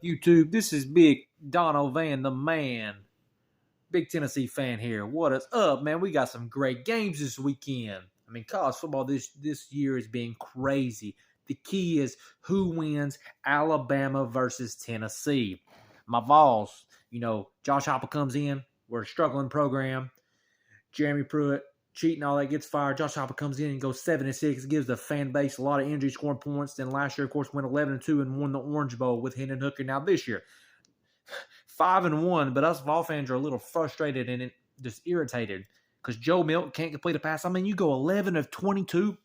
YouTube. This is Big Donald Van, the man. Big Tennessee fan here. What is up, man? We got some great games this weekend. I mean, college football this year is being crazy. The key is who wins Alabama versus Tennessee. My Vols, Josh Heupel comes in. We're a struggling program. Jeremy Pruitt, cheating, all that gets fired. Josh Heupel comes in and goes 7-6, gives the fan base a lot of injury scoring points. Then last year, of course, went 11-2 and won the Orange Bowl with Hendon Hooker. Now this year, 5-1, but us Vol fans are a little frustrated and just irritated because Joe Milton can't complete a pass. I mean, you go 11 of 22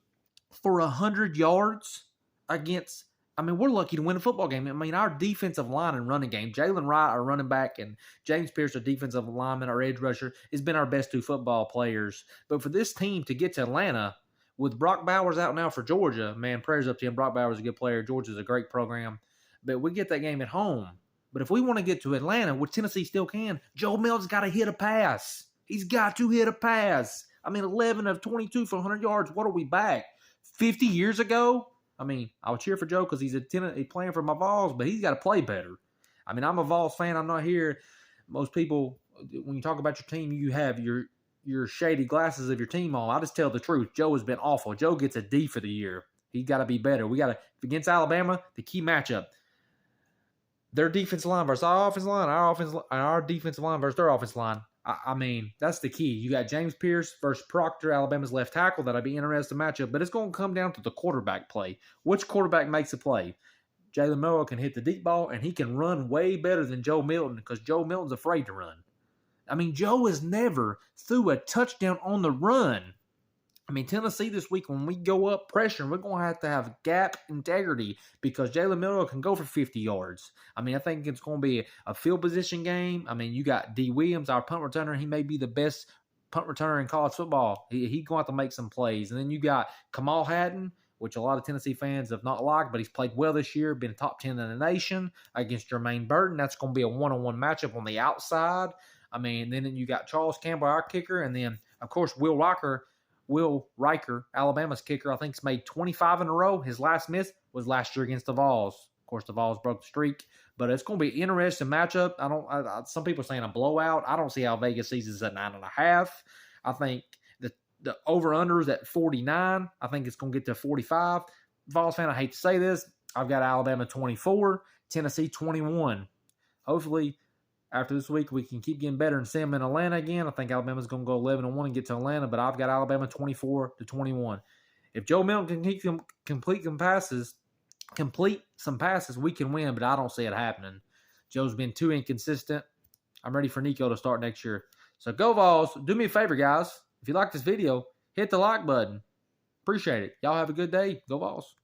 for 100 yards against. I mean, we're lucky to win a football game. I mean, our defensive line and running game, Jalen Wright, our running back, and James Pierce, our defensive lineman, our edge rusher, has been our best two football players. But for this team to get to Atlanta with Brock Bowers out now for Georgia, man, prayers up to him. Brock Bowers is a good player. Georgia's a great program. But we get that game at home. But if we want to get to Atlanta, which Tennessee still can, Joe Milton's got to hit a pass. He's got to hit a pass. I mean, 11 of 22 for 100 yards. What are we back? 50 years ago? I mean, I would cheer for Joe because he's playing for my Vols, but he's got to play better. I mean, I'm a Vols fan. I'm not here. Most people, when you talk about your team, you have your shady glasses of your team on. I just tell the truth. Joe has been awful. Joe gets a D for the year. He's got to be better. We got to, against Alabama, the key matchup. Their defensive line versus our offensive line, our defensive line versus their offensive line. I mean, that's the key. You got James Pierce versus Proctor, Alabama's left tackle. That'll be an interesting matchup, but it's going to come down to the quarterback play. Which quarterback makes a play? Jalen Milroe can hit the deep ball, and he can run way better than Joe Milton because Joe Milton's afraid to run. I mean, Joe has never threw a touchdown on the run. I mean, Tennessee this week, when we go up pressure, we're going to have gap integrity because Jalen Milroe can go for 50 yards. I mean, I think it's going to be a field position game. I mean, you got D. Williams, our punt returner. He may be the best punt returner in college football. He's going to have to make some plays. And then you got Kamal Hadden, which a lot of Tennessee fans have not liked, but he's played well this year, been top 10 in the nation against Jermaine Burton. That's going to be a one-on-one matchup on the outside. I mean, then you got Charles Campbell, our kicker, and then, of course, Will Riker, Alabama's kicker, I think he's made 25 in a row. His last miss was last year against the Vols. Of course, the Vols broke the streak, but it's going to be an interesting matchup. Some people are saying a blowout. I don't see how Vegas sees this at 9.5. I think the over-under is at 49. I think it's going to get to 45. Vols fan, I hate to say this. I've got Alabama 24, Tennessee 21. Hopefully, after this week, we can keep getting better and see them in Atlanta again. I think Alabama's going to go 11-1 and get to Atlanta, but I've got Alabama 24-21. If Joe Milton can complete some passes, we can win, but I don't see it happening. Joe's been too inconsistent. I'm ready for Nico to start next year. So go Vols. Do me a favor, guys. If you like this video, hit the like button. Appreciate it. Y'all have a good day. Go Vols.